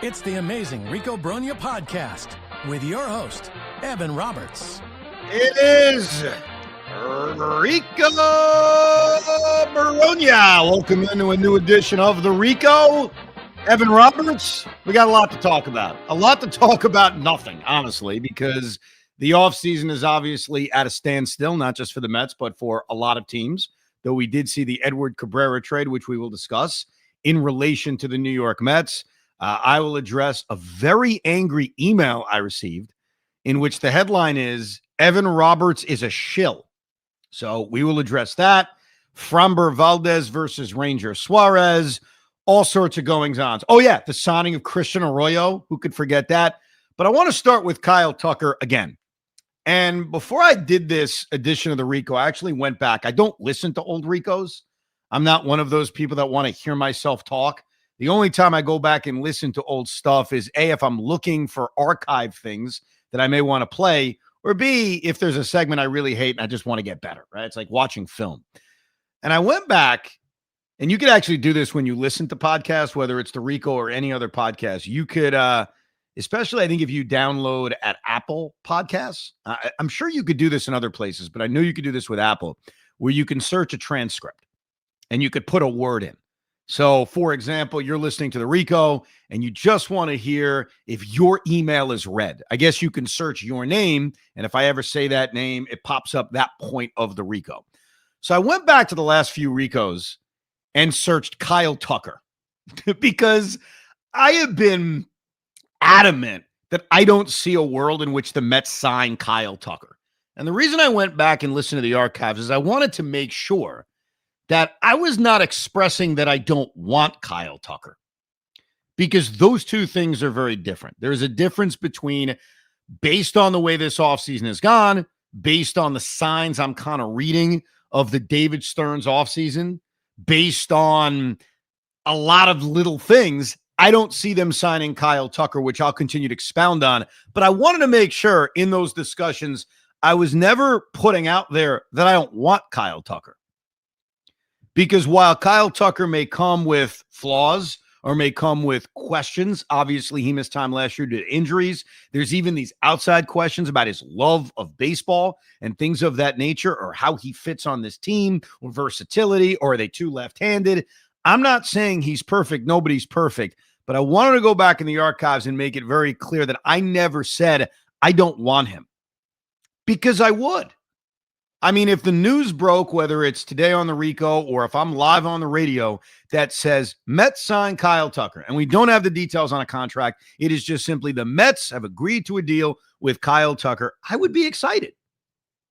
It's the amazing Rico Brogna podcast with your host, Evan Roberts. It is Rico Brogna. Welcome into a new edition of the Rico. Evan Roberts, we got a lot to talk about. A lot to talk about nothing, honestly, because the offseason is obviously at a standstill, not just for the Mets, but for a lot of teams, though we did see the Edward Cabrera trade, which we will discuss in relation to the New York Mets. I will address a very angry email I received in which the headline is, Evan Roberts is a shill. So we will address that. Framber Valdez versus Ranger Suarez, all sorts of goings-ons. Oh, yeah, the signing of Christian Arroyo. Who could forget that? But I want to start with Kyle Tucker again. And before I did this edition of the Rico, I actually went back. I don't listen to old Ricos. I'm not one of those people that want to hear myself talk. The only time I go back and listen to old stuff is A, if I'm looking for archive things that I may want to play, or B, if there's a segment I really hate and I just want to get better, right? It's like watching film. And I went back, and you could actually do this when you listen to podcasts, whether it's the Rico or any other podcast. You could, especially I think if you download at Apple Podcasts, I'm sure you could do this in other places, but I know you could do this with Apple, where you can search a transcript and you could put a word in. So, for example, you're listening to the Rico and you just want to hear if your email is read. I guess you can search your name, and if I ever say that name, it pops up that point of the Rico. So I went back to the last few Ricos and searched Kyle Tucker because I have been adamant that I don't see a world in which the Mets sign Kyle Tucker. And the reason I went back and listened to the archives is I wanted to make sure that I was not expressing that I don't want Kyle Tucker, because those two things are very different. There's a difference between, based on the way this offseason has gone, based on the signs I'm kind of reading of the David Stearns offseason, based on a lot of little things, I don't see them signing Kyle Tucker, which I'll continue to expound on. But I wanted to make sure in those discussions, I was never putting out there that I don't want Kyle Tucker. Because while Kyle Tucker may come with flaws or may come with questions, obviously he missed time last year due to injuries. There's even these outside questions about his love of baseball and things of that nature, or how he fits on this team, or versatility, or are they too left-handed? I'm not saying he's perfect. Nobody's perfect. But I wanted to go back in the archives and make it very clear that I never said I don't want him, because I would. I mean, if the news broke, whether it's today on the Rico or if I'm live on the radio, that says Mets sign Kyle Tucker, and we don't have the details on a contract, it is just simply the Mets have agreed to a deal with Kyle Tucker, I would be excited.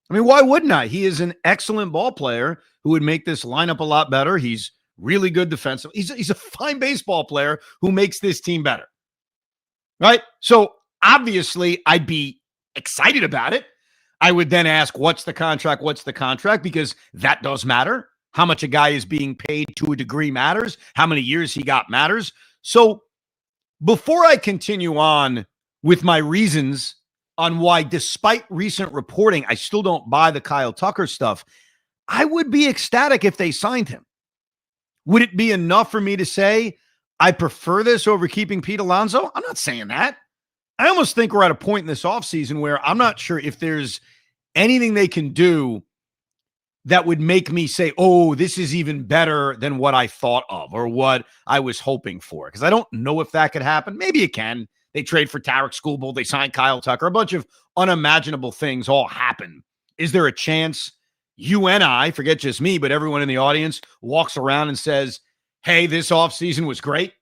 I mean, why wouldn't I? He is an excellent ball player who would make this lineup a lot better. He's really good defensive. He's a fine baseball player who makes this team better, right? So obviously I'd be excited about it. I would then ask, what's the contract? What's the contract? Because that does matter. How much a guy is being paid to a degree matters. How many years he got matters. So before I continue on with my reasons on why, despite recent reporting, I still don't buy the Kyle Tucker stuff, I would be ecstatic if they signed him. Would it be enough for me to say, I prefer this over keeping Pete Alonso? I'm not saying that. I almost think we're at a point in this offseason where I'm not sure if there's anything they can do that would make me say, oh, this is even better than what I thought of or what I was hoping for. Because I don't know if that could happen. Maybe it can. They trade for Tarek Skubal. They sign Kyle Tucker. A bunch of unimaginable things all happen. Is there a chance you and I, forget just me, but everyone in the audience walks around and says, hey, this offseason was great?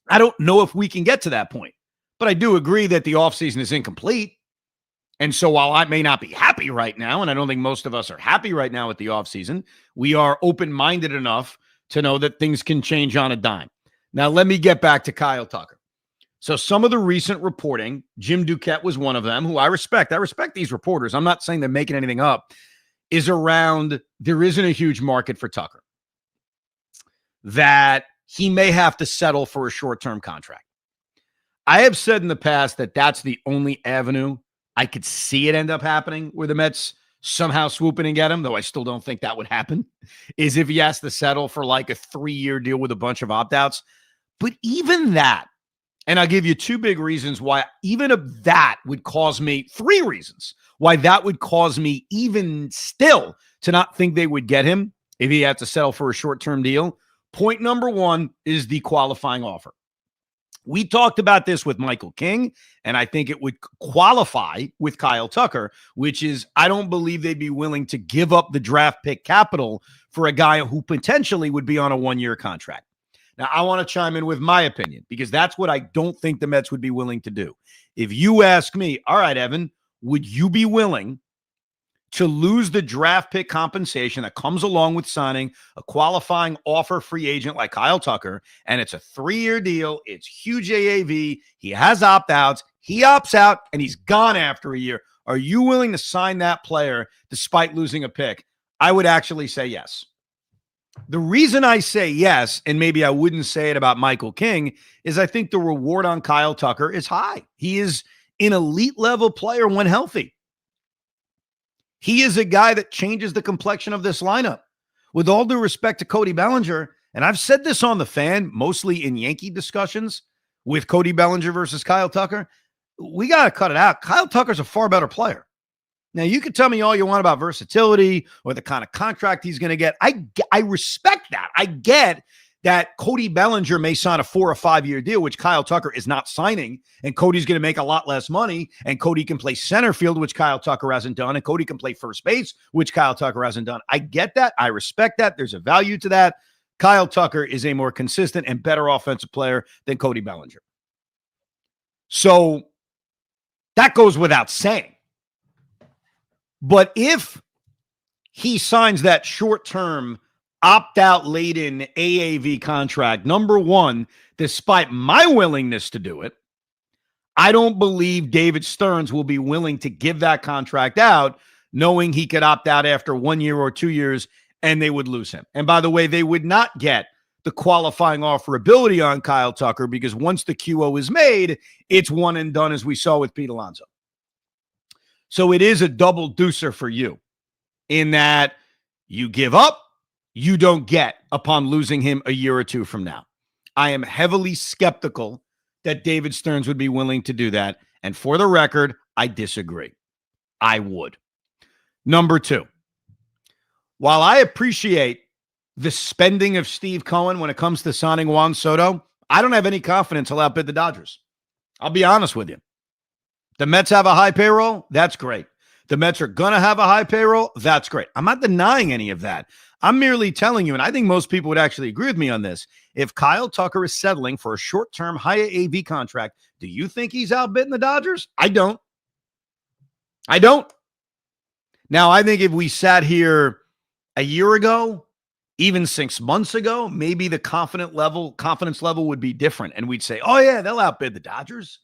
I don't know if we can get to that point. But I do agree that the offseason is incomplete. And so while I may not be happy right now, and I don't think most of us are happy right now with the offseason, we are open-minded enough to know that things can change on a dime. Now, let me get back to Kyle Tucker. So some of the recent reporting, Jim Duquette was one of them, who I respect. I respect these reporters. I'm not saying they're making anything up, is around there isn't a huge market for Tucker, that he may have to settle for a short-term contract. I have said in the past that that's the only avenue I could see it end up happening where the Mets somehow swoop in and get him, though I still don't think that would happen, is if he has to settle for like a 3-year deal with a bunch of opt-outs. But even that, And I'll give you two big reasons why even if that would cause me, three reasons why that would cause me even still to not think they would get him if he had to settle for a short-term deal. Point number one is the qualifying offer. We talked about this with Michael King, and I think it would qualify with Kyle Tucker, which is I don't believe they'd be willing to give up the draft pick capital for a guy who potentially would be on a one-year contract. Now, I want to chime in with my opinion because that's what I don't think the Mets would be willing to do. If you ask me, all right, Evan, would you be willing to lose the draft pick compensation that comes along with signing a qualifying offer free agent like Kyle Tucker, and it's a 3-year deal, it's huge AAV, he has opt-outs, he opts out, and he's gone after a year. Are you willing to sign that player despite losing a pick? I would actually say yes. The reason I say yes, and maybe I wouldn't say it about Michael King, is I think the reward on Kyle Tucker is high. He is an elite level player when healthy. He is a guy that changes the complexion of this lineup. With all due respect to Cody Bellinger, and I've said this on The Fan, mostly in Yankee discussions with Cody Bellinger versus Kyle Tucker, we got to cut it out. Kyle Tucker's a far better player. Now, you can tell me all you want about versatility or the kind of contract he's going to get. I respect that. I get that Cody Bellinger may sign a 4 or 5 year deal, which Kyle Tucker is not signing, and Cody's going to make a lot less money, and Cody can play center field, which Kyle Tucker hasn't done, and Cody can play first base, which Kyle Tucker hasn't done. I get that. I respect that. There's a value to that. Kyle Tucker is a more consistent and better offensive player than Cody Bellinger. So that goes without saying. But if he signs that short-term, opt-out laden AAV contract, number one, despite my willingness to do it, I don't believe David Stearns will be willing to give that contract out, knowing he could opt out after 1 year or 2 years, and they would lose him. And by the way, they would not get the qualifying offerability on Kyle Tucker because once the QO is made, it's one and done, as we saw with Pete Alonso. So it is a double deucer for you in that you give up, you don't get upon losing him a year or two from now. I am heavily skeptical that David Stearns would be willing to do that. And for the record, I disagree. I would. Number two, while I appreciate the spending of Steve Cohen when it comes to signing Juan Soto, I don't have any confidence he'll outbid the Dodgers. I'll be honest with you. The Mets have a high payroll. That's great. The Mets are going to have a high payroll. That's great. I'm not denying any of that. I'm merely telling you, and I think most people would actually agree with me on this. If Kyle Tucker is settling for a short-term high AAV contract, do you think he's outbidding the Dodgers? I don't. Now, I think if we sat here a year ago, even 6 months ago, maybe the confidence level would be different. And we'd say, oh yeah, they'll outbid the Dodgers.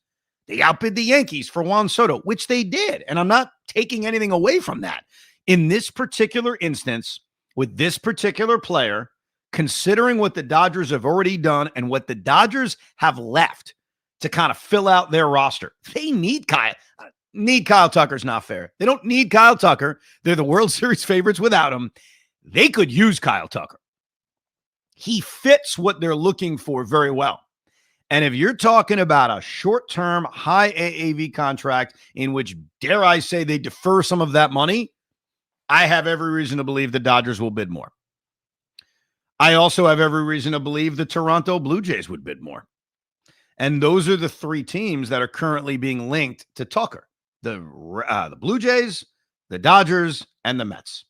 They outbid the Yankees for Juan Soto, which they did. And I'm not taking anything away from that. In this particular instance, with this particular player, considering what the Dodgers have already done and what the Dodgers have left to kind of fill out their roster, they need Kyle. Kyle Tucker's not fair. They don't need Kyle Tucker. They're the World Series favorites without him. They could use Kyle Tucker. He fits what they're looking for very well. And if you're talking about a short-term, high AAV contract in which, dare I say, they defer some of that money, I have every reason to believe the Dodgers will bid more. I also have every reason to believe the Toronto Blue Jays would bid more. And those are the three teams that are currently being linked to Tucker. The Blue Jays, the Dodgers, and the Mets.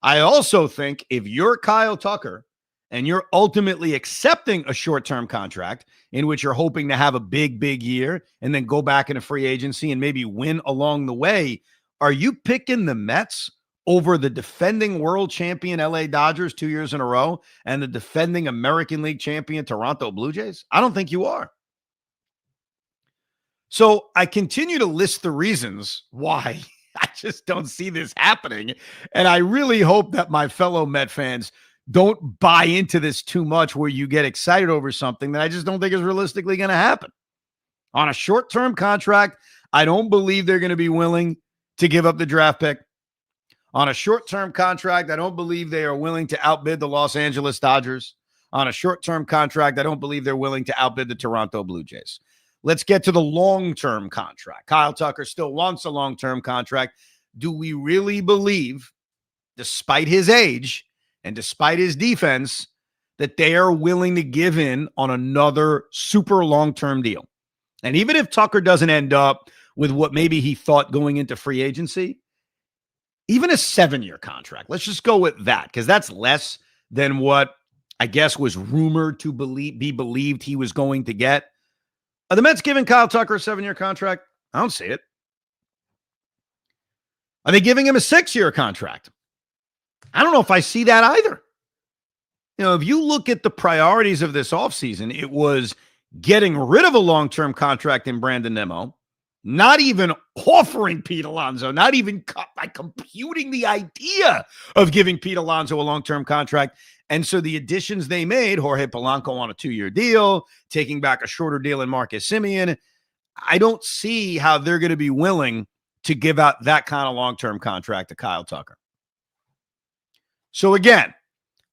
I also think if you're Kyle Tucker, and you're ultimately accepting a short-term contract in which you're hoping to have a big, big year and then go back into free agency and maybe win along the way, are you picking the Mets over the defending world champion LA Dodgers 2 years in a row and the defending American League champion Toronto Blue Jays? I don't think you are. So I continue to list the reasons why I just don't see this happening. And I really hope that my fellow Met fans don't buy into this too much where you get excited over something that I just don't think is realistically going to happen. On a short-term contract, I don't believe they're going to be willing to give up the draft pick. On a short-term contract, I don't believe they are willing to outbid the Los Angeles Dodgers. on a short-term contract. I don't believe they're willing to outbid the Toronto Blue Jays. Let's get to the long-term contract. Kyle Tucker still wants a long-term contract. Do we really believe, despite his age and despite his defense, that they are willing to give in on another super long-term deal? And even if Tucker doesn't end up with what maybe he thought going into free agency, even a 7-year contract, let's just go with that, because that's less than what I guess was rumored to be believed he was going to get. Are the Mets giving Kyle Tucker a 7-year contract? I don't see it. Are they giving him a 6-year contract? I don't know if I see that either. If you look at the priorities of this offseason, it was getting rid of a long-term contract in Brandon Nimmo, not even offering Pete Alonso, not even computing the idea of giving Pete Alonso a long-term contract. And so the additions they made, Jorge Polanco on a 2-year deal, taking back a shorter deal in Marcus Semien, I don't see how they're going to be willing to give out that kind of long-term contract to Kyle Tucker. So again,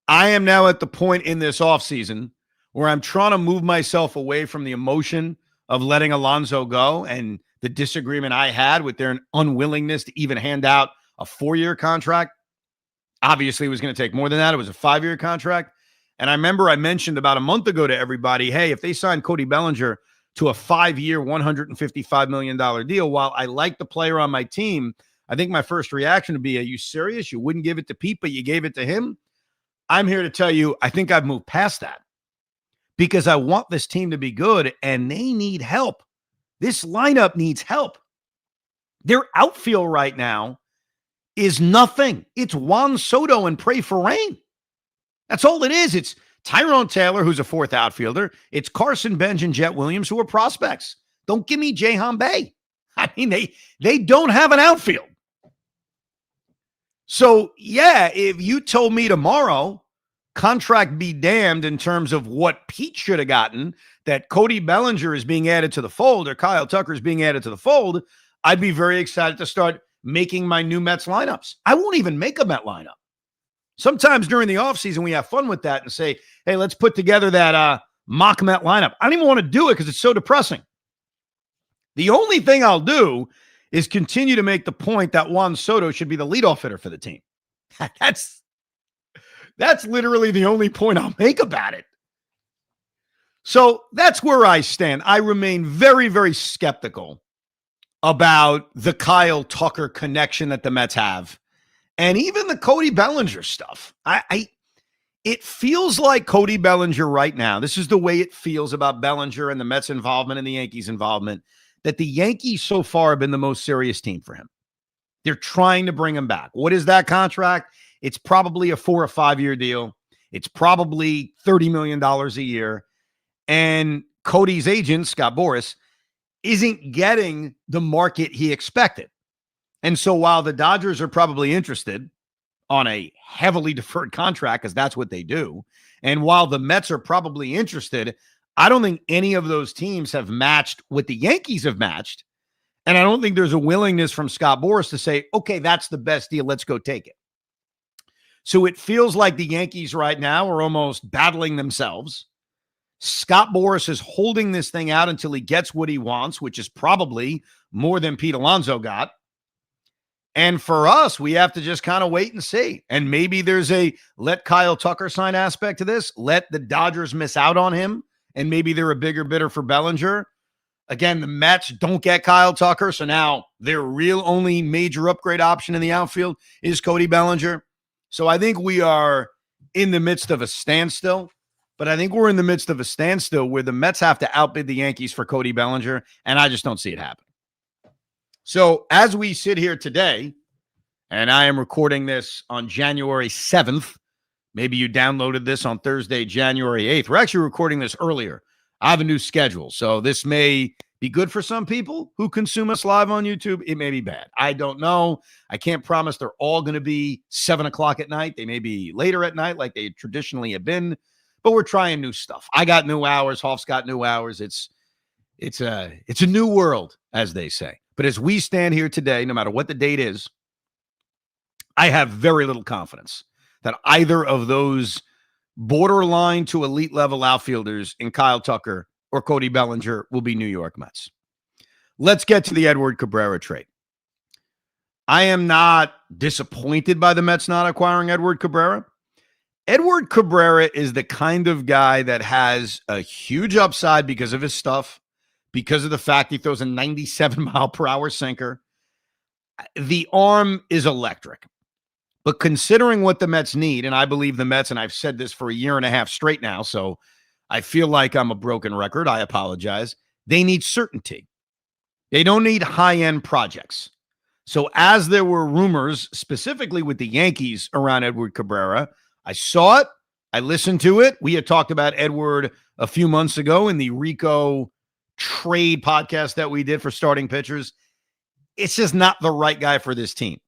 I am now at the point in this offseason where I'm trying to move myself away from the emotion of letting Alonso go and the disagreement I had with their unwillingness to even hand out a 4-year contract. Obviously, it was going to take more than that. It was a 5-year contract. And I remember I mentioned about a month ago to everybody, hey, if they sign Cody Bellinger to a 5-year, $155 million deal, while I like the player on my team, I think my first reaction would be, are you serious? You wouldn't give it to Pete, but you gave it to him? I'm here to tell you, I think I've moved past that because I want this team to be good, and they need help. This lineup needs help. Their outfield right now is nothing. It's Juan Soto and pray for rain. That's all it is. It's Tyrone Taylor, who's a 4th outfielder. It's Carson Bench and Jet Williams, who are prospects. Don't give me Jahan Bay. I mean, they don't have an outfield. So, yeah, if you told me tomorrow, contract be damned in terms of what Pete should have gotten, that Cody Bellinger is being added to the fold or Kyle Tucker is being added to the fold, I'd be very excited to start making my new Mets lineups. I won't even make a Met lineup. Sometimes during the offseason, we have fun with that and say, hey, let's put together that mock Met lineup. I don't even want to do it because it's so depressing. The only thing I'll do is continue to make the point that Juan Soto should be the leadoff hitter for the team. That's literally the only point I'll make about it. So that's where I stand. I remain very, very skeptical about the Kyle Tucker connection that the Mets have, and even the Cody Bellinger stuff. It feels like Cody Bellinger right now, this is the way it feels about Bellinger and the Mets' involvement and the Yankees' involvement, that the Yankees so far have been the most serious team for him. They're trying to bring him back. What is that contract? It's probably a 4 or 5 year deal. It's probably $30 million a year. And Cody's agent, Scott Boras, isn't getting the market he expected. And so while the Dodgers are probably interested on a heavily deferred contract, because that's what they do, and while the Mets are probably interested, I don't think any of those teams have matched what the Yankees have matched. And I don't think there's a willingness from Scott Boras to say, okay, that's the best deal. Let's go take it. So it feels like the Yankees right now are almost battling themselves. Scott Boras is holding this thing out until he gets what he wants, which is probably more than Pete Alonso got. And for us, we have to just kind of wait and see. And maybe there's a let Kyle Tucker sign aspect to this. Let the Dodgers miss out on him. And maybe they're a bigger bidder for Bellinger. Again, the Mets don't get Kyle Tucker. So now their real only major upgrade option in the outfield is Cody Bellinger. So I think we are in the midst of a standstill. But I think we're in the midst of a standstill where the Mets have to outbid the Yankees for Cody Bellinger. And I just don't see it happen. So as we sit here today, and I am recording this on January 7th, maybe you downloaded this on Thursday, January 8th. We're actually recording this earlier. I have a new schedule. So this may be good for some people who consume us live on YouTube. It may be bad. I don't know. I can't promise they're all going to be 7 o'clock at night. They may be later at night like they traditionally have been. But we're trying new stuff. I got new hours. Hoff's got new hours. It's a new world, as they say. But as we stand here today, no matter what the date is, I have very little confidence that either of those borderline to elite level outfielders in Kyle Tucker or Cody Bellinger will be New York Mets. Let's get to the Edward Cabrera trade. I am not disappointed by the Mets not acquiring Edward Cabrera. Edward Cabrera is the kind of guy that has a huge upside because of his stuff, because of the fact he throws a 97-mile-per-hour sinker. The arm is electric. But considering what the Mets need, and I believe the Mets, and I've said this for a year and a half straight now, so I feel like I'm a broken record. I apologize. They need certainty. They don't need high-end projects. So as there were rumors, specifically with the Yankees around Edward Cabrera, I saw it. I listened to it. We had talked about Edward a few months ago in the Rico trade podcast that we did for starting pitchers. It's just not the right guy for this team.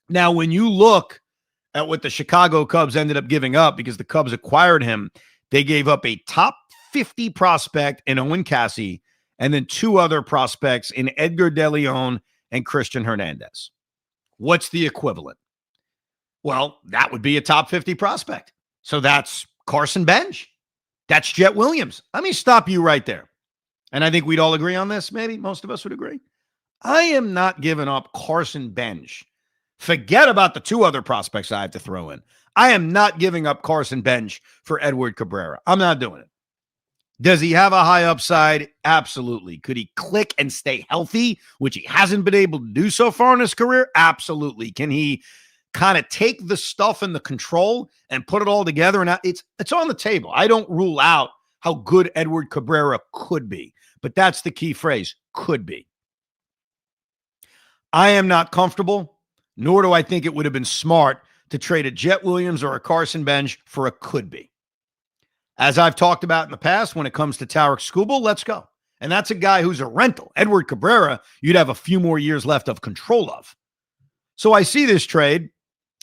Now, when you look at what the Chicago Cubs ended up giving up because the Cubs acquired him, they gave up a top 50 prospect in Owen Cassie and then two other prospects in Edgar De Leon and Christian Hernandez. What's the equivalent? Well, that would be a top 50 prospect. So that's Carson Bench. That's Jet Williams. Let me stop you right there. And I think we'd all agree on this. Maybe most of us would agree. I am not giving up Carson Bench. Forget about the two other prospects I have to throw in. I am not giving up Carson Bench for Edward Cabrera. I'm not doing it. Does he have a high upside? Absolutely. Could he click and stay healthy, which he hasn't been able to do so far in his career? Absolutely. Can he kind of take the stuff and the control and put it all together? And it's on the table. I don't rule out how good Edward Cabrera could be, but that's the key phrase, could be. I am not comfortable, nor do I think it would have been smart to trade a Jet Williams or a Carson Bench for a could be. As I've talked about in the past, when it comes to Tarek Skubal, let's go. And that's a guy who's a rental. Edward Cabrera, you'd have a few more years left of control of. So I see this trade,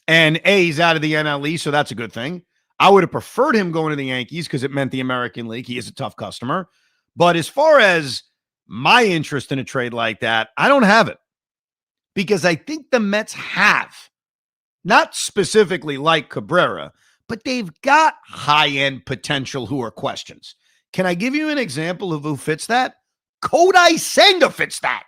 and he's out of the NL East, so that's a good thing. I would have preferred him going to the Yankees because it meant the American League. He is a tough customer. But as far as my interest in a trade like that, I don't have it. Because I think the Mets have, not specifically like Cabrera, but they've got high-end potential who are questions. Can I give you an example of who fits that? Kodai Senga fits that.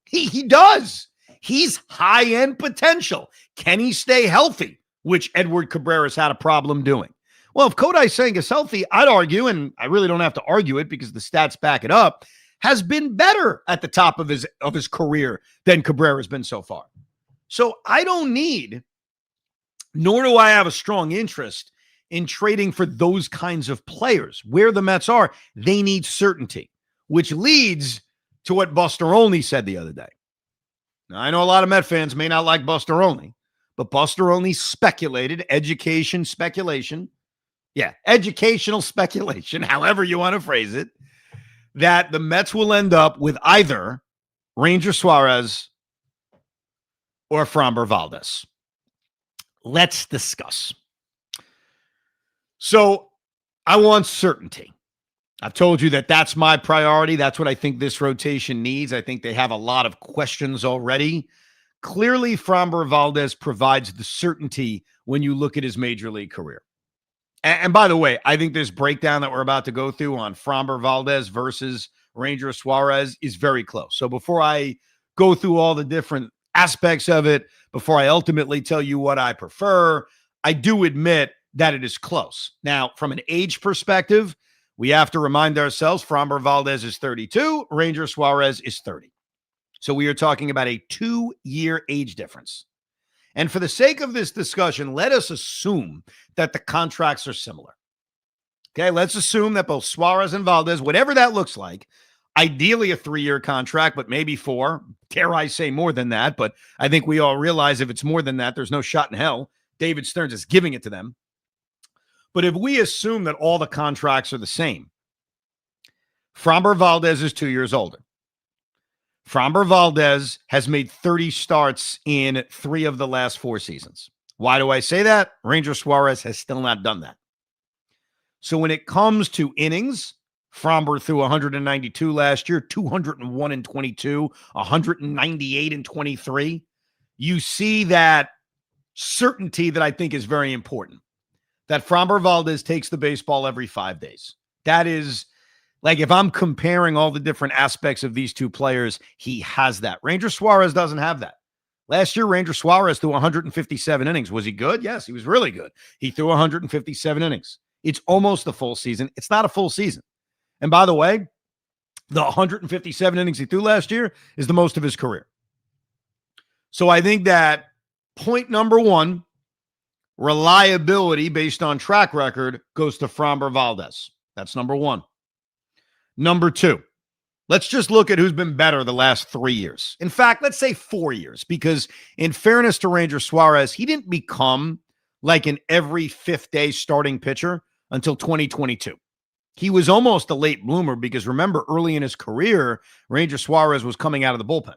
He does. He's high-end potential. Can he stay healthy? Which Edward Cabrera's had a problem doing. Well, if Kodai Senga's healthy, I'd argue, and I really don't have to argue it because the stats back it up, has been better at the top of his career than Cabrera's been so far. So I don't need, nor do I have a strong interest in trading for those kinds of players. Where the Mets are, they need certainty, which leads to what Buster Olney said the other day. Now, I know a lot of Met fans may not like Buster Olney, but Buster Olney speculated, educational speculation, however you want to phrase it, that the Mets will end up with either Ranger Suarez or Framber Valdez. Let's discuss. So I want certainty. I've told you that that's my priority. That's what I think this rotation needs. I think they have a lot of questions already. Clearly, Framber Valdez provides the certainty when you look at his major league career. And by the way, I think this breakdown that we're about to go through on Framber Valdez versus Ranger Suarez is very close. So before I go through all the different aspects of it, before I ultimately tell you what I prefer, I do admit that it is close. Now, from an age perspective, we have to remind ourselves Framber Valdez is 32, Ranger Suarez is 30. So we are talking about a 2-year age difference. And for the sake of this discussion, let us assume that the contracts are similar. Okay, let's assume that both Suarez and Valdez, whatever that looks like, ideally a 3-year contract, but maybe 4. Dare I say more than that, but I think we all realize if it's more than that, there's no shot in hell. David Stearns is giving it to them. But if we assume that all the contracts are the same, Framber Valdez is 2 years older. Framber Valdez has made 30 starts in 3 of the last 4 seasons. Why do I say that? Ranger Suarez has still not done that. So when it comes to innings, Framber threw 192 last year, 201 in 22, 198 in 23. You see that certainty that I think is very important. that Framber Valdez takes the baseball every 5 days. That is, like, if I'm comparing all the different aspects of these two players, he has that. Ranger Suarez doesn't have that. Last year, Ranger Suarez threw 157 innings. Was he good? Yes, he was really good. He threw 157 innings. It's almost a full season. It's not a full season. And by the way, the 157 innings he threw last year is the most of his career. So I think that point number one, reliability based on track record, goes to Framber Valdez. That's number one. Number two, let's just look at who's been better the last 3 years. In fact, let's say 4 years, because in fairness to Ranger Suarez, he didn't become like an every fifth day starting pitcher until 2022. He was almost a late bloomer because remember, early in his career, Ranger Suarez was coming out of the bullpen.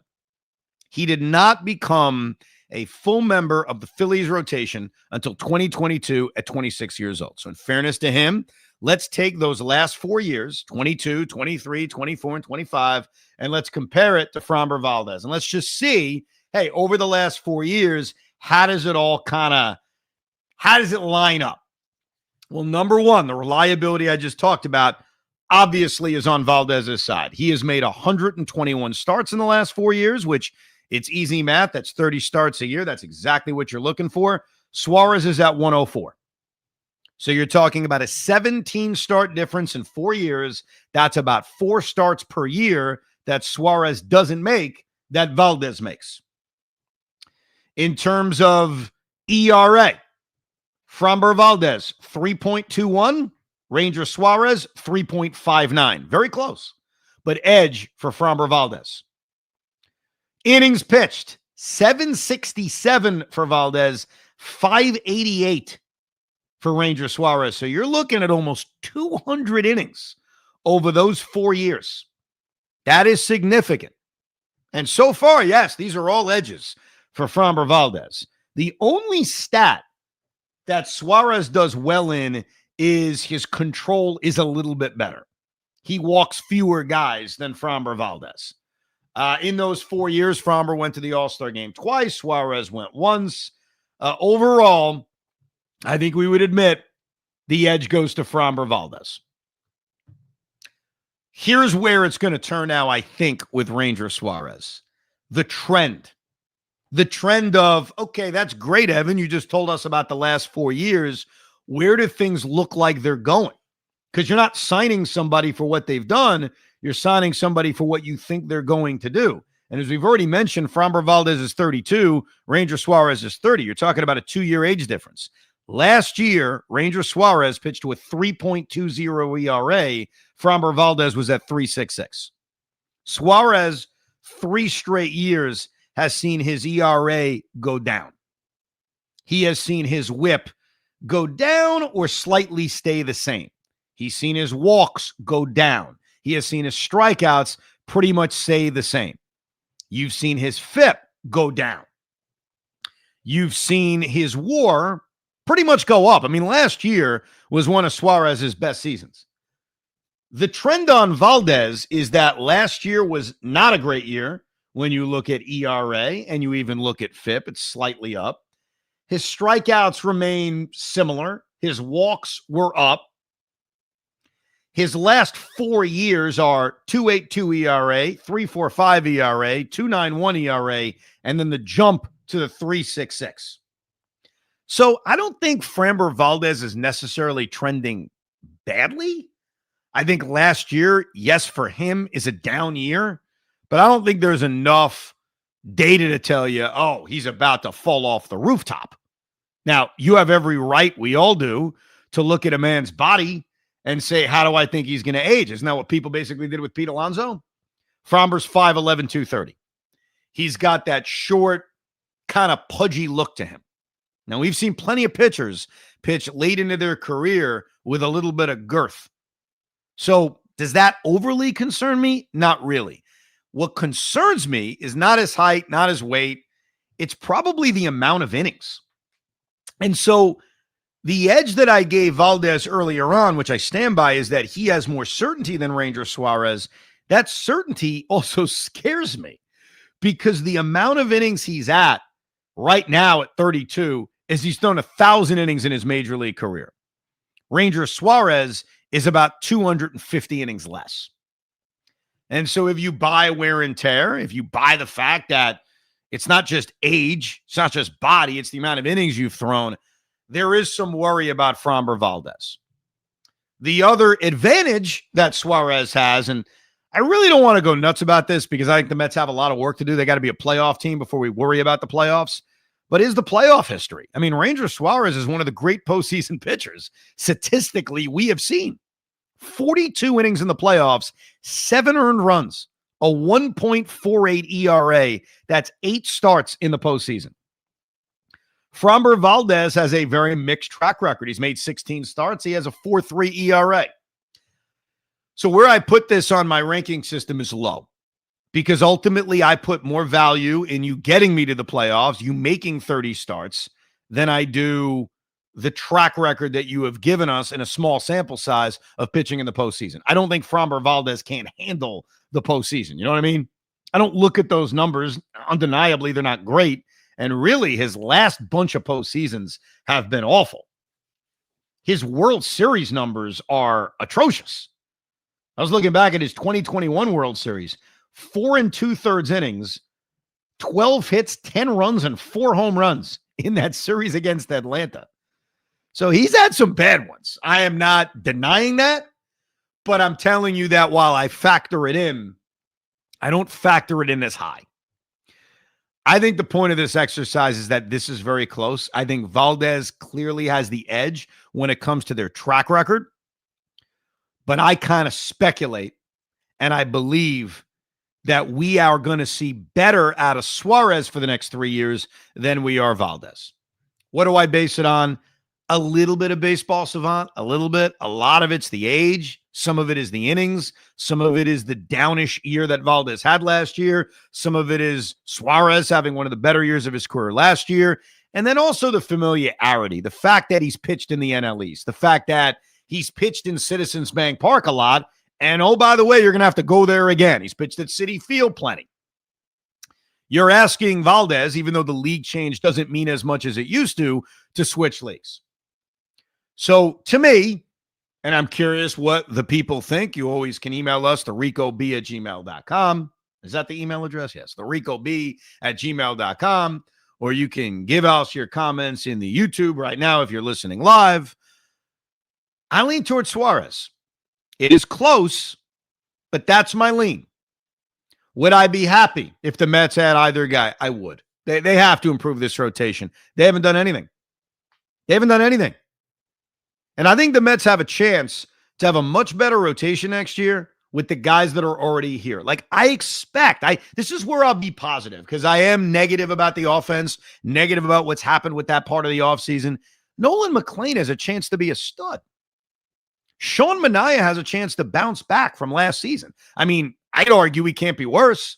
He did not become a full member of the Phillies rotation until 2022 at 26 years old. So in fairness to him, let's take those last 4 years, 22, 23, 24, and 25, and let's compare it to Framber Valdez. And let's just see, hey, over the last 4 years, how does it line up? Well, number one, the reliability I just talked about obviously is on Valdez's side. He has made 121 starts in the last 4 years, which it's easy math. That's 30 starts a year. That's exactly what you're looking for. Suarez is at 104. So you're talking about a 17 start difference in 4 years. That's about 4 starts per year that Suarez doesn't make that Valdez makes. In terms of ERA, Framber Valdez, 3.21. Ranger Suarez, 3.59. Very close, but edge for Framber Valdez. Innings pitched, 767 for Valdez, 588 for Ranger Suarez. So you're looking at almost 200 innings over those 4 years. That is significant. And so far, yes, these are all edges for Framber Valdez. The only stat that Suarez does well in is his control is a little bit better. He walks fewer guys than Framber Valdez. In those 4 years, Framber went to the All-Star game twice. Suarez went once. Overall, I think we would admit the edge goes to Framber Valdez. Here's where it's going to turn now, I think, with Ranger Suarez. The trend. The trend of, okay, that's great, Evan. You just told us about the last 4 years. Where do things look like they're going? Because you're not signing somebody for what they've done. You're signing somebody for what you think they're going to do. And as we've already mentioned, Framber Valdez is 32. Ranger Suarez is 30. You're talking about a 2-year age difference. Last year, Ranger Suarez pitched to a 3.20 ERA. Framber Valdez was at 3.66. Suarez, 3 straight years, has seen his ERA go down. He has seen his whip go down or slightly stay the same. He's seen his walks go down. He has seen his strikeouts pretty much stay the same. You've seen his FIP go down. You've seen his WAR pretty much go up. I mean, last year was one of Suarez's best seasons. The trend on Valdez is that last year was not a great year when you look at ERA and you even look at FIP. It's slightly up. His strikeouts remain similar. His walks were up. His last 4 years are 2.82 ERA, 3.45 ERA, 2.91 ERA, and then the jump to the 3.66. So I don't think Framber Valdez is necessarily trending badly. I think last year, yes, for him is a down year, but I don't think there's enough data to tell you, oh, he's about to fall off the rooftop. Now, you have every right, we all do, to look at a man's body and say, how do I think he's going to age? Isn't that what people basically did with Pete Alonso? Framber's 5'11", 230. He's got that short, kind of pudgy look to him. Now, we've seen plenty of pitchers pitch late into their career with a little bit of girth. So does that overly concern me? Not really. What concerns me is not his height, not his weight. It's probably the amount of innings. And so the edge that I gave Valdez earlier on, which I stand by, is that he has more certainty than Ranger Suarez. That certainty also scares me because the amount of innings he's at right now at 32 is he's thrown 1,000 innings in his major league career. Ranger Suarez is about 250 innings less. And so if you buy wear and tear, if you buy the fact that it's not just age, it's not just body, it's the amount of innings you've thrown, there is some worry about Framber Valdez. The other advantage that Suarez has, and I really don't want to go nuts about this because I think the Mets have a lot of work to do. They got to be a playoff team before we worry about the playoffs. But is the playoff history. I mean, Ranger Suarez is one of the great postseason pitchers statistically we have seen. 42 innings in the playoffs, 7 earned runs, a 1.48 ERA. That's 8 starts in the postseason. Framber Valdez has a very mixed track record. He's made 16 starts. He has a 4.3 ERA. So where I put this on my ranking system is low, because ultimately I put more value in you getting me to the playoffs, you making 30 starts, than I do the track record that you have given us in a small sample size of pitching in the postseason. I don't think Framber Valdez can't handle the postseason. You know what I mean? I don't look at those numbers. Undeniably, they're not great. And really, his last bunch of postseasons have been awful. His World Series numbers are atrocious. I was looking back at his 2021 World Series. 4 2/3 innings, 12 hits, 10 runs, and 4 home runs in that series against Atlanta. So he's had some bad ones. I am not denying that, but I'm telling you that while I factor it in, I don't factor it in as high. I think the point of this exercise is that this is very close. I think Valdez clearly has the edge when it comes to their track record, but I kind of speculate and I believe that we are going to see better out of Suarez for the next 3 years than we are Valdez. What do I base it on? A little bit of baseball savant, a little bit. A lot of it's the age. Some of it is the innings. Some of it is the downish year that Valdez had last year. Some of it is Suarez having one of the better years of his career last year. And then also the familiarity, the fact that he's pitched in the NL East, the fact that he's pitched in Citizens Bank Park a lot. And oh, by the way, you're going to have to go there again. He's pitched at Citi Field plenty. You're asking Valdez, even though the league change doesn't mean as much as it used to switch leagues. So to me, and I'm curious what the people think, you always can email us, theRicoB@gmail.com. Is that the email address? Yes, theRicoB@gmail.com. Or you can give us your comments in the YouTube right now if you're listening live. I lean towards Suarez. It is close, but that's my lean. Would I be happy if the Mets had either guy? I would. They have to improve this rotation. They haven't done anything. And I think the Mets have a chance to have a much better rotation next year with the guys that are already here. Like I expect, this is where I'll be positive because I am negative about the offense, negative about what's happened with that part of the offseason. Nolan McLean has a chance to be a stud. Sean Manaea has a chance to bounce back from last season. I mean, I'd argue he can't be worse.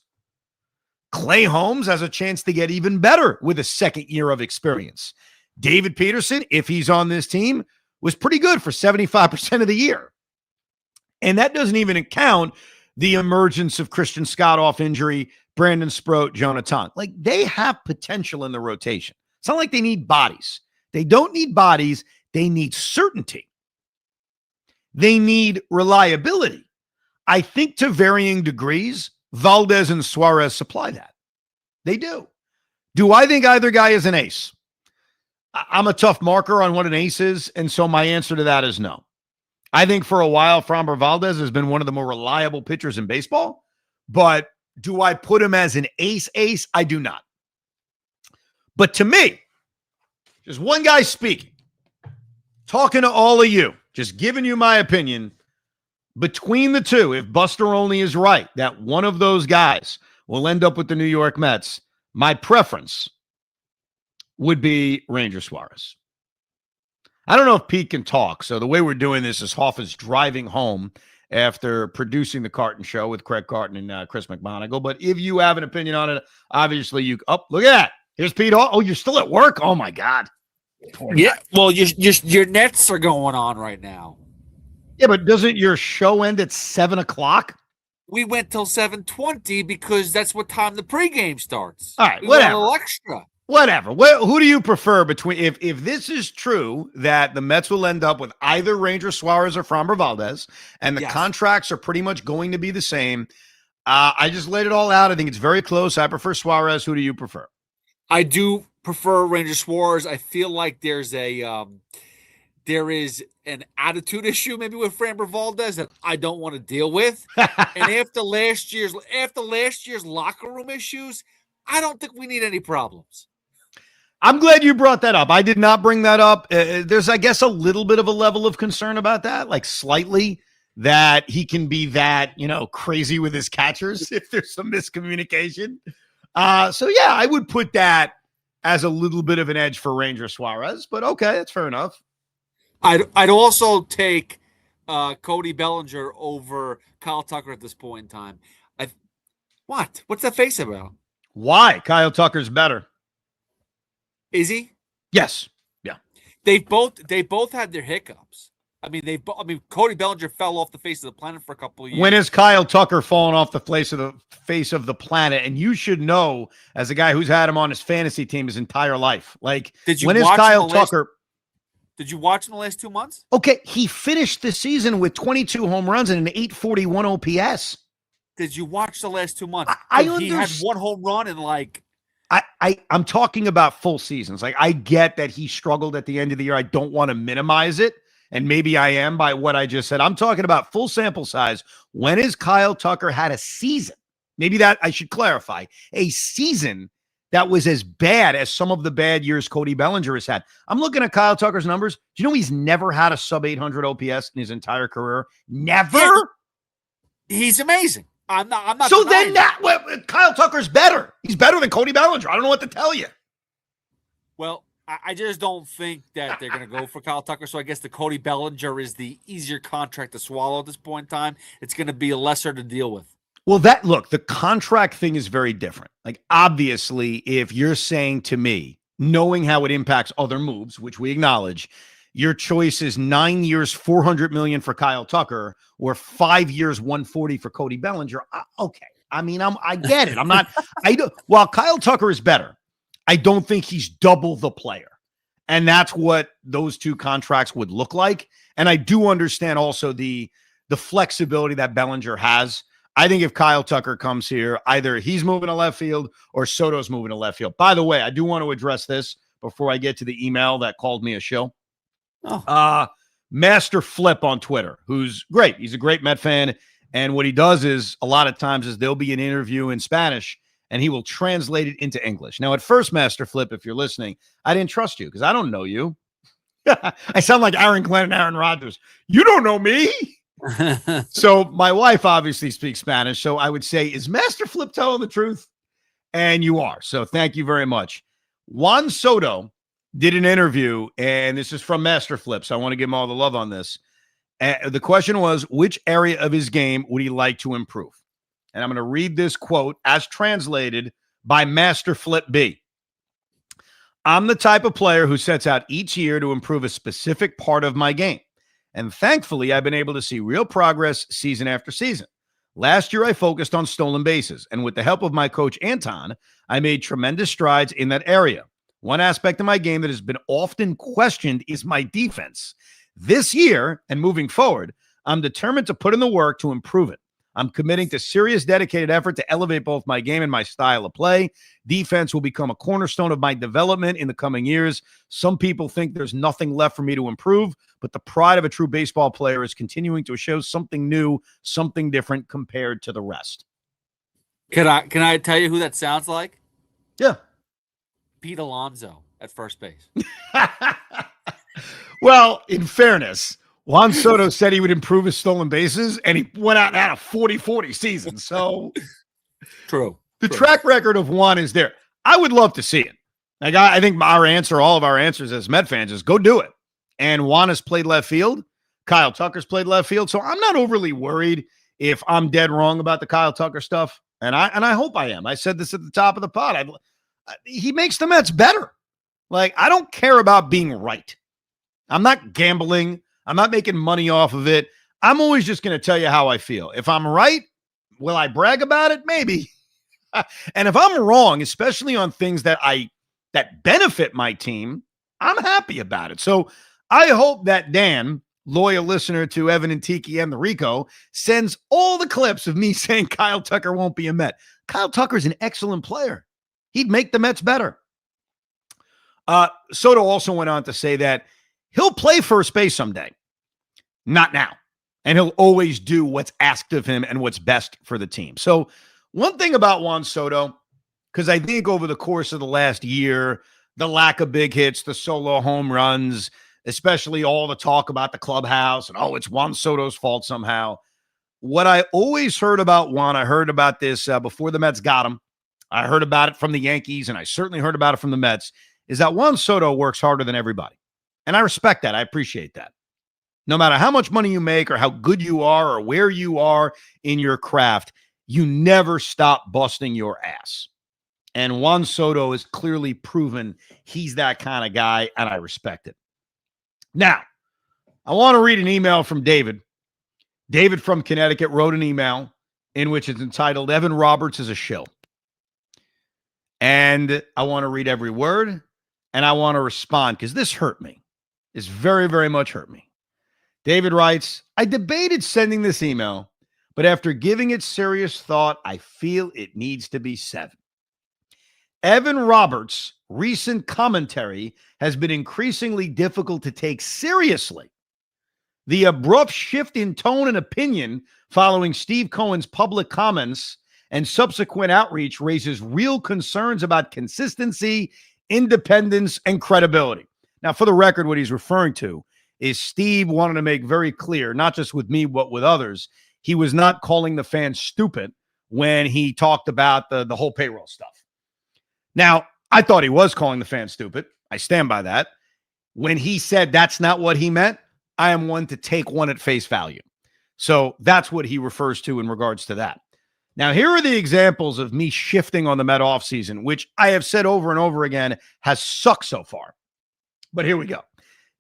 Clay Holmes has a chance to get even better with a second year of experience. David Peterson, if he's on this team, was pretty good for 75% of the year. And that doesn't even count the emergence of Christian Scott off injury, Brandon Sproat, Jonathan. Like they have potential in the rotation. It's not like they need bodies. They don't need bodies. They need certainty. They need reliability. I think to varying degrees, Valdez and Suarez supply that. They do. Do I think either guy is an ace? I'm a tough marker on what an ace is, and so my answer to that is no. I think for a while, Framber Valdez has been one of the more reliable pitchers in baseball, but do I put him as an ace? I do not. But to me, just one guy speaking, talking to all of you, just giving you my opinion, between the two, if Buster Olney is right, that one of those guys will end up with the New York Mets, my preference would be Ranger Suarez. I don't know if Pete can talk, so the way we're doing this is Hoff is driving home after producing the Carton Show with Craig Carton and Chris McMonagle. But if you have an opinion on it, obviously you... Oh, look at that. Here's Pete Hoff. Oh, you're still at work? Oh, my God. Poor yeah, guy. well, your Nets are going on right now. Yeah, but doesn't your show end at 7 o'clock? We went till 7:20 because that's what time the pregame starts. All right, we whatever. Got a little extra. Whatever. Who do you prefer between if this is true that the Mets will end up with either Ranger Suarez or Framber Valdez, and the contracts are pretty much going to be the same? I just laid it all out. I think it's very close. I prefer Suarez. Who do you prefer? I do prefer Ranger Suarez. I feel like there is an attitude issue maybe with Framber Valdez that I don't want to deal with. And after last year's locker room issues, I don't think we need any problems. I'm glad you brought that up. I did not bring that up. There's, I guess, a little bit of a level of concern about that, like slightly, that he can be that, crazy with his catchers if there's some miscommunication. So, yeah, I would put that as a little bit of an edge for Ranger Suarez. But, okay, that's fair enough. I'd also take Cody Bellinger over Kyle Tucker at this point in time. What? What's that face about? Why? Kyle Tucker's better. Is he? Yes. Yeah. They both had their hiccups. I mean, Cody Bellinger fell off the face of the planet for a couple of years. When has Kyle Tucker fallen off the face of the planet? And you should know, as a guy who's had him on his fantasy team his entire life. Like, when is Kyle Tucker? Did you watch him the last 2 months? Okay, he finished the season with 22 home runs and an 841 OPS. Did you watch the last 2 months? He had one home run and I'm talking about full seasons. Like, I get that he struggled at the end of the year. I don't want to minimize it. And maybe I am by what I just said. I'm talking about full sample size. When has Kyle Tucker had a season? Maybe that I should clarify. A season that was as bad as some of the bad years Cody Bellinger has had. I'm looking at Kyle Tucker's numbers. Do you know he's never had a sub 800 OPS in his entire career? Never? Yeah, he's amazing. I'm not. So then Kyle Tucker's better. He's better than Cody Bellinger. I don't know what to tell you. Well, I just don't think that they're going to go for Kyle Tucker. So I guess the Cody Bellinger is the easier contract to swallow at this point in time. It's going to be a lesser to deal with. Well, the contract thing is very different. Like, obviously, if you're saying to me, knowing how it impacts other moves, which we acknowledge, your choice is 9 years, $400 million for Kyle Tucker, or 5 years, $140 for Cody Bellinger. Okay. I mean, I get it. While Kyle Tucker is better, I don't think he's double the player. And that's what those two contracts would look like. And I do understand also the flexibility that Bellinger has. I think if Kyle Tucker comes here, either he's moving to left field or Soto's moving to left field. By the way, I do want to address this before I get to the email that called me a shill. Master Flip on Twitter, who's great. He's a great Met fan. And what he does is a lot of times is there'll be an interview in Spanish and he will translate it into English. Now, at first, Master Flip, if you're listening, I didn't trust you because I don't know you. I sound like Aaron Glenn and Aaron Rodgers. You don't know me. So my wife obviously speaks Spanish. So I would say, is Master Flip telling the truth? And you are. So thank you very much. Juan Soto did an interview, and this is from Master Flip. So I want to give him all the love on this. The question was, which area of his game would he like to improve? And I'm going to read this quote as translated by Master Flip B. I'm the type of player who sets out each year to improve a specific part of my game. And thankfully, I've been able to see real progress season after season. Last year, I focused on stolen bases. And with the help of my coach, Anton, I made tremendous strides in that area. One aspect of my game that has been often questioned is my defense. This year and moving forward, I'm determined to put in the work to improve it. I'm committing to serious, dedicated effort to elevate both my game and my style of play. Defense will become a cornerstone of my development in the coming years. Some people think there's nothing left for me to improve, but the pride of a true baseball player is continuing to show something new, something different compared to the rest. Can I tell you who that sounds like? Yeah. Pete Alonso at first base. Well, in fairness, Juan Soto said he would improve his stolen bases, and he went out and had a 40-40 season. So True. The track record of Juan is there. I would love to see it. Like, I think all of our answers as Met fans is go do it. And Juan has played left field. Kyle Tucker's played left field. So I'm not overly worried if I'm dead wrong about the Kyle Tucker stuff. And I hope I am. I said this at the top of the pod. He makes the Mets better. Like, I don't care about being right. I'm not gambling. I'm not making money off of it. I'm always just going to tell you how I feel. If I'm right, will I brag about it? Maybe. And if I'm wrong, especially on things that I that benefit my team, I'm happy about it. So I hope that Dan, loyal listener to Evan and Tiki and the Rico, sends all the clips of me saying Kyle Tucker won't be a Met. Kyle Tucker's an excellent player. He'd make the Mets better. Soto also went on to say that he'll play first base someday. Not now. And he'll always do what's asked of him and what's best for the team. So one thing about Juan Soto, because I think over the course of the last year, the lack of big hits, the solo home runs, especially all the talk about the clubhouse and, it's Juan Soto's fault somehow. What I always heard about Juan, I heard about this before the Mets got him. I heard about it from the Yankees, and I certainly heard about it from the Mets, is that Juan Soto works harder than everybody. And I respect that. I appreciate that. No matter how much money you make or how good you are or where you are in your craft, you never stop busting your ass. And Juan Soto has clearly proven he's that kind of guy, and I respect it. Now, I want to read an email from David. David from Connecticut wrote an email in which it's entitled, Evan Roberts is a shill. And I want to read every word, and I want to respond because this hurt me. This very, very much hurt me. David writes, I debated sending this email, but after giving it serious thought, I feel it needs to be said. Evan Roberts' recent commentary has been increasingly difficult to take seriously. The abrupt shift in tone and opinion following Steve Cohen's public comments and subsequent outreach raises real concerns about consistency, independence, and credibility. Now, for the record, what he's referring to is Steve wanted to make very clear, not just with me, but with others, he was not calling the fans stupid when he talked about the whole payroll stuff. Now, I thought he was calling the fans stupid. I stand by that. When he said that's not what he meant, I am one to take one at face value. So that's what he refers to in regards to that. Now, here are the examples of me shifting on the Met offseason, which I have said over and over again has sucked so far. But here we go.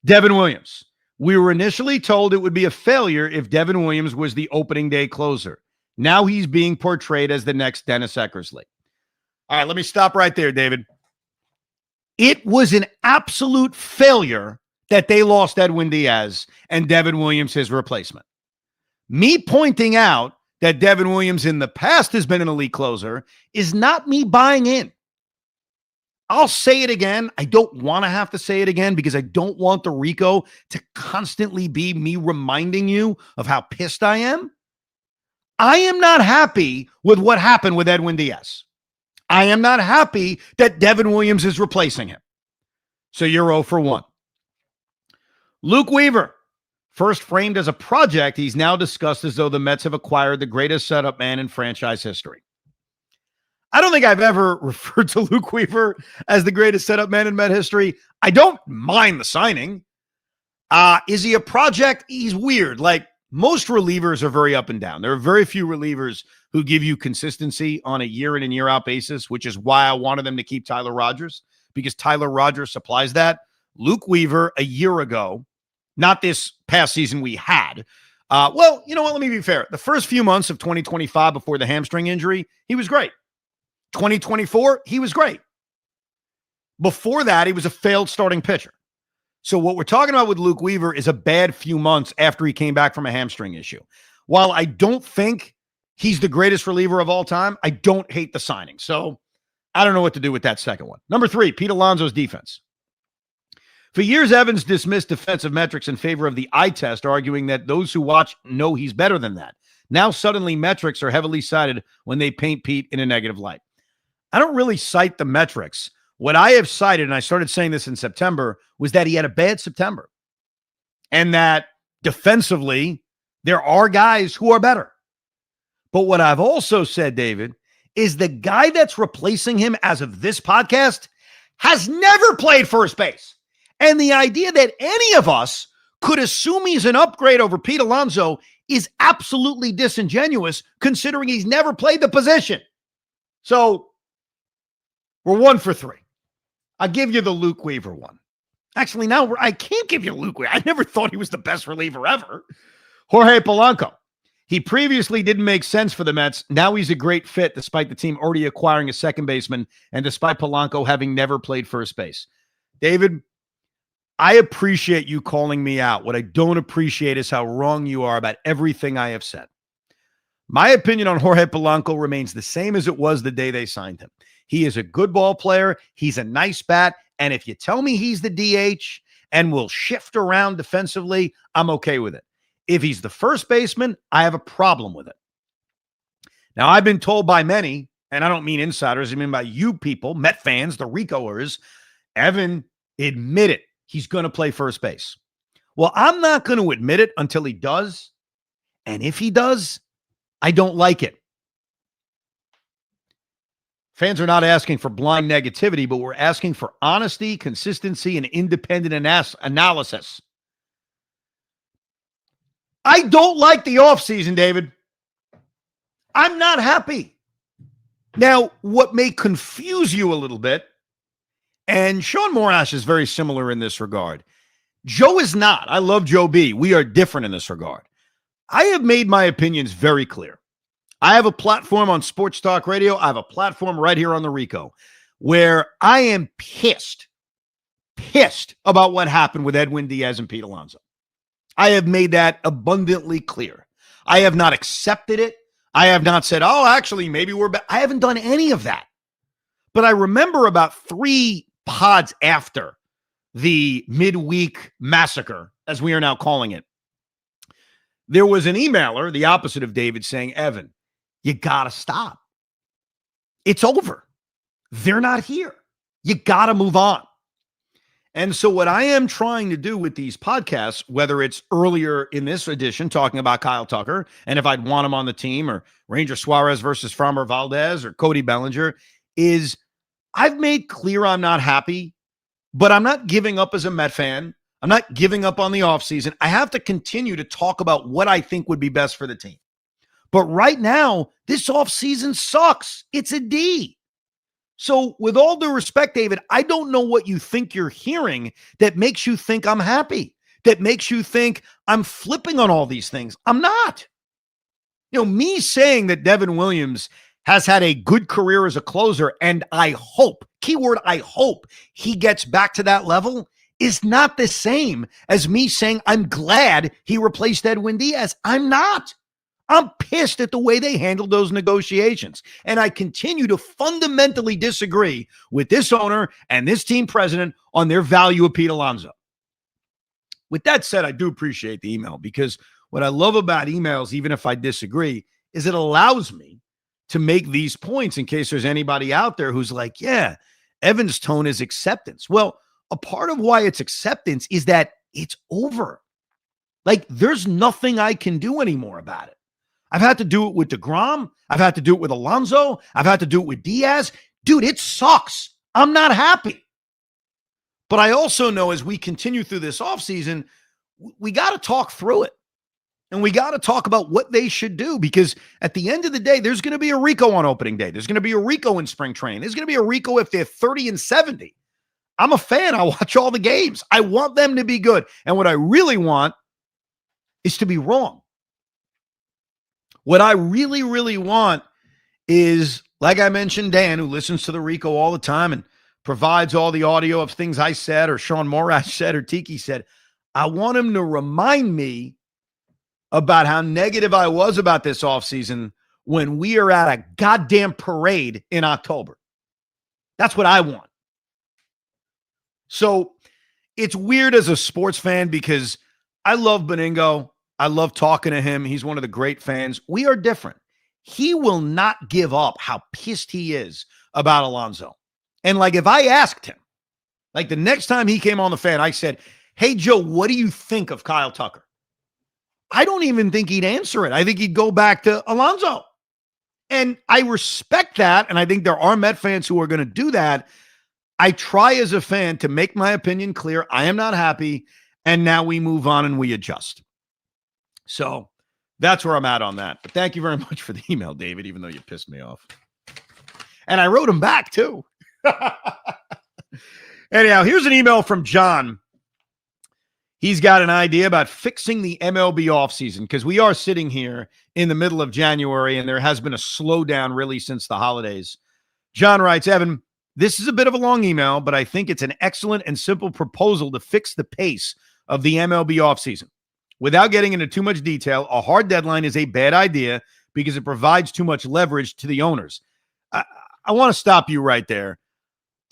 Devin Williams. We were initially told it would be a failure if Devin Williams was the opening day closer. Now he's being portrayed as the next Dennis Eckersley. All right, let me stop right there, David. It was an absolute failure that they lost Edwin Diaz and Devin Williams, his replacement. Me pointing out that Devin Williams in the past has been an elite closer is not me buying in. I'll say it again. I don't want to have to say it again because I don't want the Rico to constantly be me reminding you of how pissed I am. I am not happy with what happened with Edwin Diaz. I am not happy that Devin Williams is replacing him. So you're 0 for 1. Luke Weaver, first framed as a project, he's now discussed as though the Mets have acquired the greatest setup man in franchise history. I don't think I've ever referred to Luke Weaver as the greatest setup man in Met history. I don't mind the signing. Is he a project? He's weird. Like, most relievers are very up and down. There are very few relievers who give you consistency on a year in and year out basis, which is why I wanted them to keep Tyler Rogers, because Tyler Rogers supplies that. Luke Weaver, a year ago, not this past season we had. Well, you know what? Let me be fair. The first few months of 2025 before the hamstring injury, he was great. 2024, he was great. Before that, he was a failed starting pitcher. So what we're talking about with Luke Weaver is a bad few months after he came back from a hamstring issue. While I don't think he's the greatest reliever of all time, I don't hate the signing. So I don't know what to do with that second one. Number 3, Pete Alonso's defense. For years, Evans dismissed defensive metrics in favor of the eye test, arguing that those who watch know he's better than that. Now, suddenly, metrics are heavily cited when they paint Pete in a negative light. I don't really cite the metrics. What I have cited, and I started saying this in September, was that he had a bad September. And that defensively, there are guys who are better. But what I've also said, David, is the guy that's replacing him as of this podcast has never played first base. And the idea that any of us could assume he's an upgrade over Pete Alonso is absolutely disingenuous, considering he's never played the position. So we're 1 for 3. I'll give you the Luke Weaver one. Actually, now I can't give you Luke Weaver. I never thought he was the best reliever ever. Jorge Polanco. He previously didn't make sense for the Mets. Now he's a great fit despite the team already acquiring a second baseman and despite Polanco having never played first base. David, I appreciate you calling me out. What I don't appreciate is how wrong you are about everything I have said. My opinion on Jorge Polanco remains the same as it was the day they signed him. He is a good ball player. He's a nice bat. And if you tell me he's the DH and will shift around defensively, I'm okay with it. If he's the first baseman, I have a problem with it. Now, I've been told by many, and I don't mean insiders, I mean by you people, Met fans, the Ricoers, Evan, admit it. He's going to play first base. Well, I'm not going to admit it until he does. And if he does, I don't like it. Fans are not asking for blind negativity, but we're asking for honesty, consistency, and independent analysis. I don't like the offseason, David. I'm not happy. Now, what may confuse you a little bit, and Sean Morash is very similar in this regard. Joe is not. I love Joe B. We are different in this regard. I have made my opinions very clear. I have a platform on Sports Talk Radio. I have a platform right here on the Rico where I am pissed about what happened with Edwin Diaz and Pete Alonso. I have made that abundantly clear. I have not accepted it. I have not said, oh, actually, maybe we're back. I haven't done any of that. But I remember about 3 pods after the midweek massacre, as we are now calling it, there was an emailer, the opposite of David, saying, Evan, you got to stop. It's over. They're not here. You got to move on. And so what I am trying to do with these podcasts, whether it's earlier in this edition talking about Kyle Tucker and if I'd want him on the team, or Ranger Suarez versus Framber Valdez or Cody Bellinger, is I've made clear I'm not happy, but I'm not giving up as a Met fan. I'm not giving up on the offseason. I have to continue to talk about what I think would be best for the team. But right now, this offseason sucks. It's a D. So with all due respect, David, I don't know what you think you're hearing that makes you think I'm happy, that makes you think I'm flipping on all these things. I'm not. Me saying that Devin Williams has had a good career as a closer, and I hope, keyword I hope, he gets back to that level, is not the same as me saying I'm glad he replaced Edwin Diaz. I'm not. I'm pissed at the way they handled those negotiations. And I continue to fundamentally disagree with this owner and this team president on their value of Pete Alonso. With that said, I do appreciate the email, because what I love about emails, even if I disagree, is it allows me to make these points in case there's anybody out there who's like, yeah, Evan's tone is acceptance. Well, a part of why it's acceptance is that it's over. Like, there's nothing I can do anymore about it. I've had to do it with DeGrom. I've had to do it with Alonso. I've had to do it with Diaz. Dude, it sucks. I'm not happy. But I also know as we continue through this offseason, we got to talk through it. And we got to talk about what they should do, because at the end of the day, there's going to be a Rico on opening day. There's going to be a Rico in spring training. There's going to be a Rico if they're 30-70. I'm a fan. I watch all the games. I want them to be good. And what I really want is to be wrong. What I really, really want is, like I mentioned, Dan, who listens to the Rico all the time and provides all the audio of things I said or Sean Morash said or Tiki said. I want him to remind me about how negative I was about this offseason when we are at a goddamn parade in October. That's what I want. So it's weird as a sports fan, because I love Beningo. I love talking to him. He's one of the great fans. We are different. He will not give up how pissed he is about Alonso. And like, if I asked him, like the next time he came on the fan, I said, hey, Joe, what do you think of Kyle Tucker? I don't even think he'd answer it. I think he'd go back to Alonso. And I respect that. And I think there are Met fans who are going to do that. I try as a fan to make my opinion clear. I am not happy. And now we move on and we adjust. So that's where I'm at on that. But thank you very much for the email, David, even though you pissed me off. And I wrote him back too. Anyhow, here's an email from John. He's got an idea about fixing the MLB offseason because we are sitting here in the middle of January and there has been a slowdown really since the holidays. John writes, Evan, this is a bit of a long email, but I think it's an excellent and simple proposal to fix the pace of the MLB offseason. Without getting into too much detail, a hard deadline is a bad idea because it provides too much leverage to the owners. I want to stop you right there.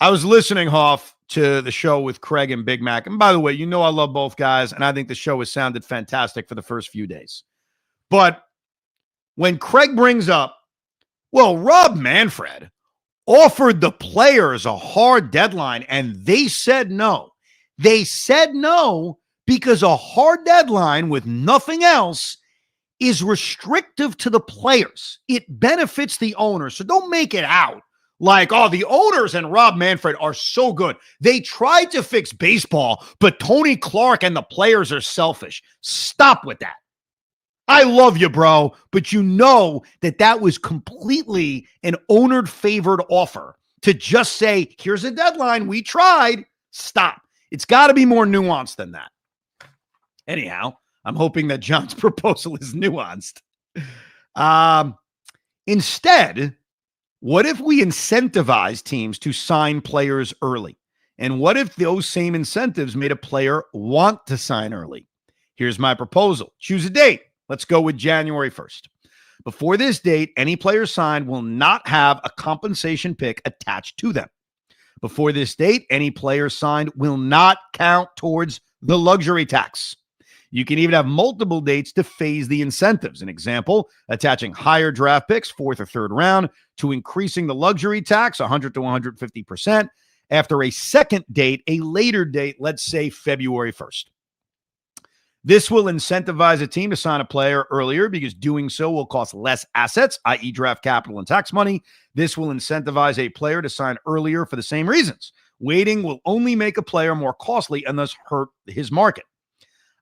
I was listening, Hoff, to the show with Craig and Big Mac. And by the way, you know I love both guys, and I think the show has sounded fantastic for the first few days. But when Craig brings up, well, Rob Manfred offered the players a hard deadline, and they said no. They said no because a hard deadline with nothing else is restrictive to the players. It benefits the owners. So don't make it out like, oh, the owners and Rob Manfred are so good. They tried to fix baseball, but Tony Clark and the players are selfish. Stop with that. I love you, bro, but you know that was completely an owner-favored offer to just say, here's a deadline. We tried. Stop. It's got to be more nuanced than that. Anyhow, I'm hoping that John's proposal is nuanced. Instead, what if we incentivize teams to sign players early? And what if those same incentives made a player want to sign early? Here's my proposal. Choose a date. Let's go with January 1st. Before this date, any player signed will not have a compensation pick attached to them. Before this date, any player signed will not count towards the luxury tax. You can even have multiple dates to phase the incentives. An example, attaching higher draft picks, 4th or 3rd round, to increasing the luxury tax, 100 to 150%. After a second date, a later date, let's say February 1st. This will incentivize a team to sign a player earlier because doing so will cost less assets, i.e. draft capital and tax money. This will incentivize a player to sign earlier for the same reasons. Waiting will only make a player more costly and thus hurt his market.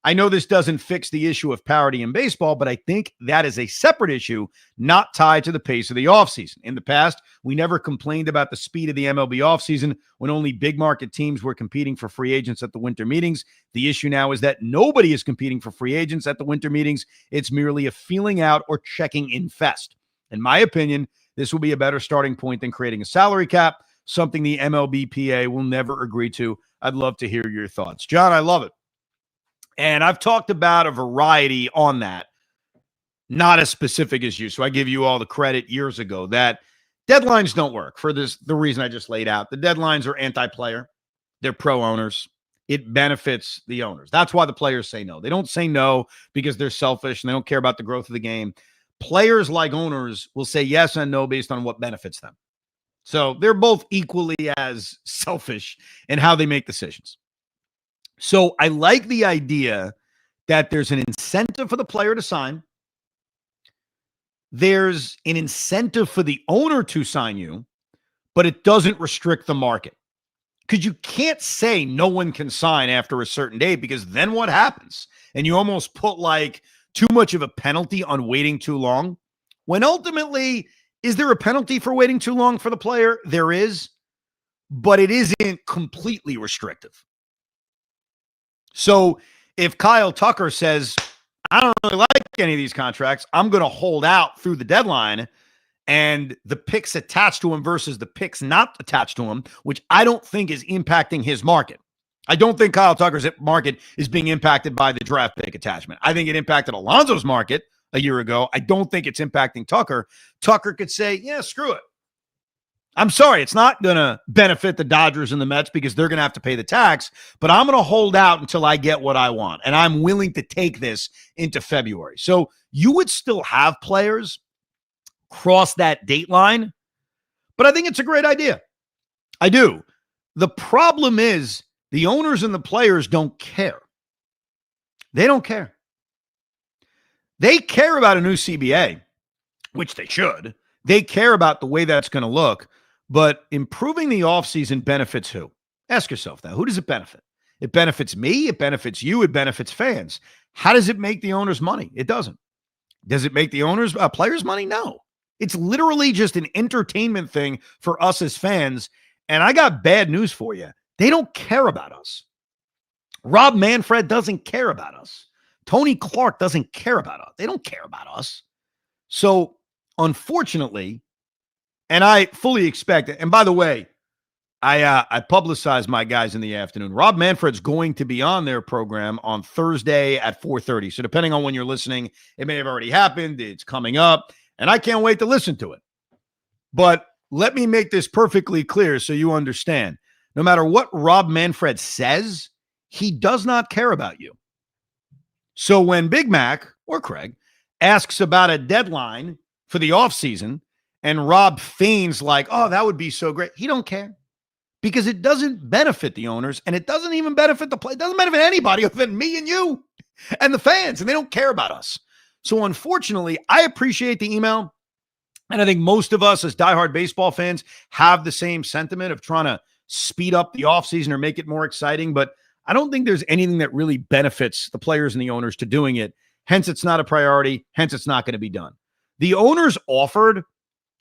I know this doesn't fix the issue of parity in baseball, but I think that is a separate issue not tied to the pace of the offseason. In the past, we never complained about the speed of the MLB offseason when only big market teams were competing for free agents at the winter meetings. The issue now is that nobody is competing for free agents at the winter meetings. It's merely a feeling out or checking in fest. In my opinion, this will be a better starting point than creating a salary cap, something the MLBPA will never agree to. I'd love to hear your thoughts. John, I love it. And I've talked about a variety on that, not as specific as you. So I give you all the credit years ago that deadlines don't work for the reason I just laid out. The deadlines are anti-player. They're pro-owners. It benefits the owners. That's why the players say no. They don't say no because they're selfish and they don't care about the growth of the game. Players, like owners, will say yes and no based on what benefits them. So they're both equally as selfish in how they make decisions. So I like the idea that there's an incentive for the player to sign. There's an incentive for the owner to sign you, but it doesn't restrict the market. Because you can't say no one can sign after a certain date, because then what happens? And you almost put like too much of a penalty on waiting too long. When ultimately, is there a penalty for waiting too long for the player? There is, but it isn't completely restrictive. So if Kyle Tucker says, I don't really like any of these contracts, I'm going to hold out through the deadline, and the picks attached to him versus the picks not attached to him, which I don't think is impacting his market. I don't think Kyle Tucker's market is being impacted by the draft pick attachment. I think it impacted Alonso's market a year ago. I don't think it's impacting Tucker. Tucker could say, yeah, screw it. I'm sorry, it's not going to benefit the Dodgers and the Mets because they're going to have to pay the tax, but I'm going to hold out until I get what I want, and I'm willing to take this into February. So you would still have players cross that date line, but I think it's a great idea. I do. The problem is the owners and the players don't care. They don't care. They care about a new CBA, which they should. They care about the way that's going to look. But improving the offseason benefits who? Ask yourself that. Who does it benefit? It benefits me. It benefits you. It benefits fans. How does it make the owners money? It doesn't. Does it make the owners, players money? No. It's literally just an entertainment thing for us as fans. And I got bad news for you. They don't care about us. Rob Manfred doesn't care about us. Tony Clark doesn't care about us. They don't care about us. So, unfortunately, and I fully expect it. And by the way, I publicize my guys in the afternoon. Rob Manfred's going to be on their program on Thursday at 4:30. So depending on when you're listening, it may have already happened. It's coming up, and I can't wait to listen to it. But let me make this perfectly clear so you understand. No matter what Rob Manfred says, he does not care about you. So when Big Mac or Craig asks about a deadline for the offseason and Rob feigns like, oh, that would be so great, he don't care. Because it doesn't benefit the owners, and it doesn't even benefit the play. It doesn't benefit anybody other than me and you and the fans, and they don't care about us. So unfortunately, I appreciate the email, and I think most of us as diehard baseball fans have the same sentiment of trying to speed up the offseason or make it more exciting, but I don't think there's anything that really benefits the players and the owners to doing it. Hence, it's not a priority. Hence, it's not going to be done. The owners offered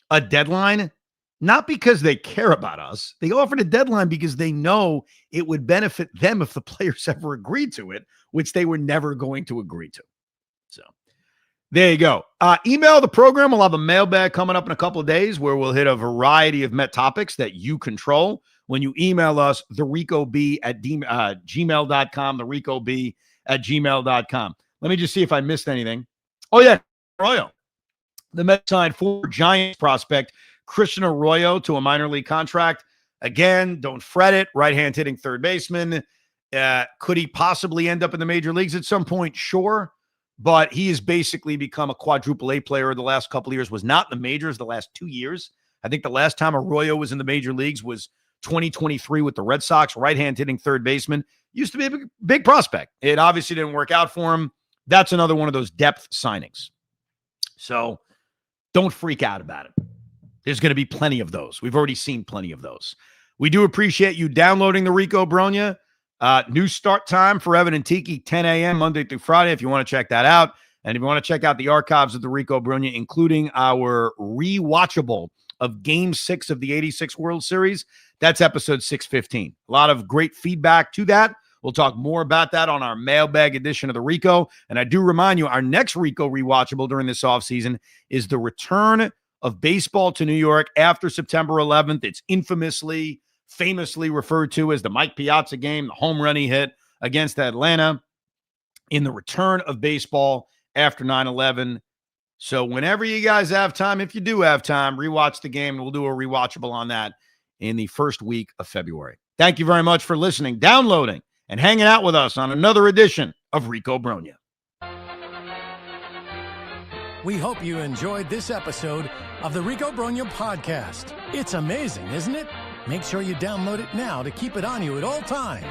a deadline not because they care about us. They offered a deadline because they know it would benefit them if the players ever agreed to it, which they were never going to agree to. So there you go. Email the program. We'll have a mailbag coming up in a couple of days where we'll hit a variety of Met topics that you control. When you email us, thericob@gmail.com, thericob@gmail.com. Let me just see if I missed anything. Oh, yeah, Arroyo. The Mets signed former Giants prospect Christian Arroyo to a minor league contract. Again, don't fret it. Right-hand hitting third baseman. Could he possibly end up in the major leagues at some point? Sure. But he has basically become a quadruple A player the last couple of years. Was not in the majors the last 2 years. I think the last time Arroyo was in the major leagues was 2023 with the Red Sox. Right-hand hitting third baseman. Used to be a big prospect. It obviously didn't work out for him. That's another one of those depth signings. So don't freak out about it. There's going to be plenty of those. We've already seen plenty of those. We do appreciate you downloading the Rico Brogna. New start time for Evan and Tiki, 10 a.m. Monday through Friday, if you want to check that out. And if you want to check out the archives of the Rico Brogna, including our rewatchable of Game 6 of the 86 World Series, that's episode 615. A lot of great feedback to that. We'll talk more about that on our mailbag edition of the Rico. And I do remind you, our next Rico rewatchable during this offseason is the return of baseball to New York after September 11th. It's famously referred to as the Mike Piazza game, the home run he hit against Atlanta in the return of baseball after 9/11. So whenever you guys have time, if you do have time, rewatch the game, and we'll do a rewatchable on that in the first week of February. Thank you very much for listening, downloading, and hanging out with us on another edition of Rico Brogna. We hope you enjoyed this episode of the Rico Brogna podcast. It's amazing, isn't it? Make sure you download it now to keep it on you at all times.